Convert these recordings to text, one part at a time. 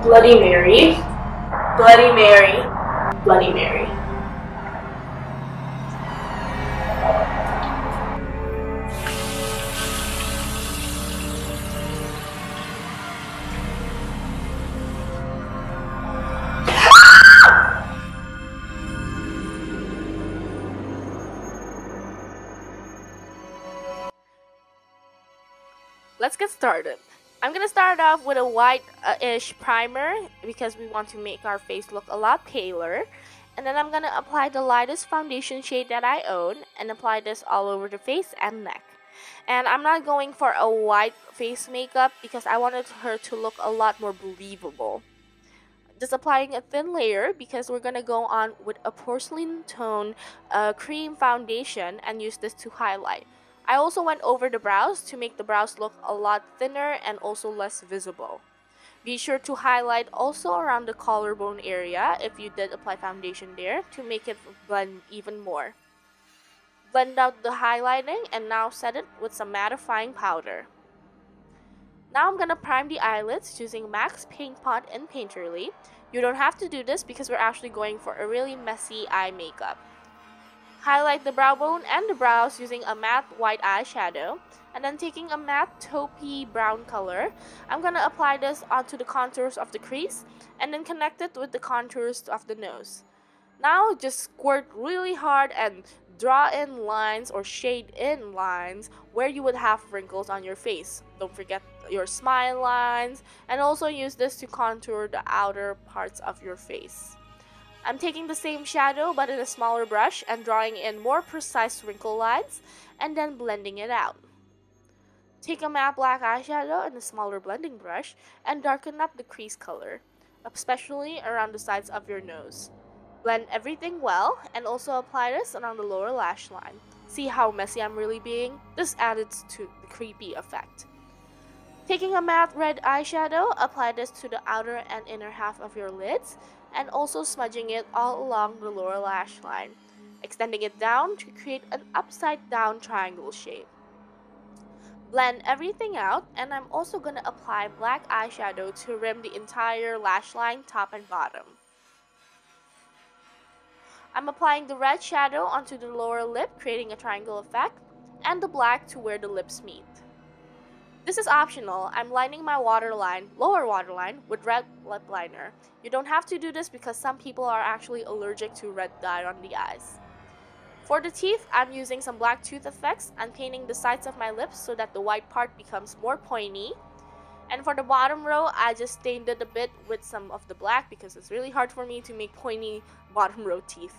Bloody Mary, Bloody Mary, Bloody Mary. Let's get started. I'm gonna start off with a white-ish primer because we want to make our face look a lot paler. And then I'm gonna apply the lightest foundation shade that I own and apply this all over the face and neck. And I'm not going for a white face makeup because I wanted her to look a lot more believable. Just applying a thin layer because we're gonna go on with a porcelain tone cream foundation and use this to highlight. I also went over the brows to make the brows look a lot thinner and also less visible. Be sure to highlight also around the collarbone area if you did apply foundation there to make it blend even more. Blend out the highlighting and now set it with some mattifying powder. Now I'm gonna prime the eyelids using MAC's Paint Pot and Painterly. You don't have to do this because we're actually going for a really messy eye makeup. Highlight the brow bone and the brows using a matte white eyeshadow, and then taking a matte taupey brown color, I'm gonna apply this onto the contours of the crease and then connect it with the contours of the nose. Now just squirt really hard and draw in lines or shade in lines where you would have wrinkles on your face. Don't forget your smile lines, and also use this to contour the outer parts of your face. I'm taking the same shadow but in a smaller brush and drawing in more precise wrinkle lines and then blending it out. Take a matte black eyeshadow and a smaller blending brush and darken up the crease color, especially around the sides of your nose. Blend everything well and also apply this around the lower lash line. See how messy I'm really being? This added to the creepy effect. Taking a matte red eyeshadow, apply this to the outer and inner half of your lids and also smudging it all along the lower lash line, extending it down to create an upside down triangle shape. Blend everything out, and I'm also going to apply black eyeshadow to rim the entire lash line top and bottom. I'm applying the red shadow onto the lower lip, creating a triangle effect, and the black to where the lips meet. This is optional. I'm lining my lower waterline, with red lip liner. You don't have to do this because some people are actually allergic to red dye on the eyes. For the teeth, I'm using some black tooth effects and painting the sides of my lips so that the white part becomes more pointy. And for the bottom row, I just stained it a bit with some of the black because it's really hard for me to make pointy bottom row teeth.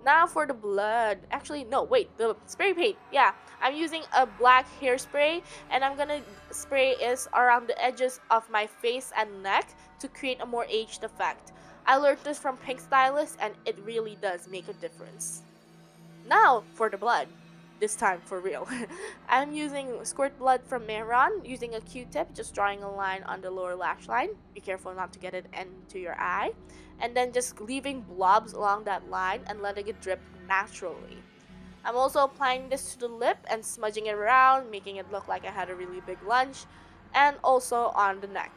Now for the blood. Actually, no, wait, the spray paint. Yeah, I'm using a black hairspray and I'm gonna spray it around the edges of my face and neck to create a more aged effect. I learned this from Pink Stylist and it really does make a difference. Now for the blood. This time for real. I'm using squirt blood from Mehron using a Q-tip, just drawing a line on the lower lash line. Be careful not to get it into your eye. And then just leaving blobs along that line and letting it drip naturally. I'm also applying this to the lip and smudging it around, making it look like I had a really big lunch, and also on the neck.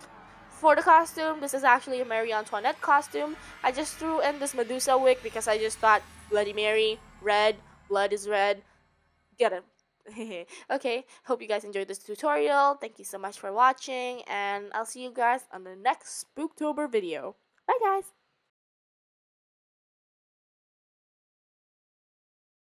For the costume, this is actually a Marie Antoinette costume. I just threw in this Medusa wig because I just thought Bloody Mary, red, blood is red. Get it. Okay, hope you guys enjoyed this tutorial. Thank you so much for watching, and I'll see you guys on the next Spooktober video. Bye guys!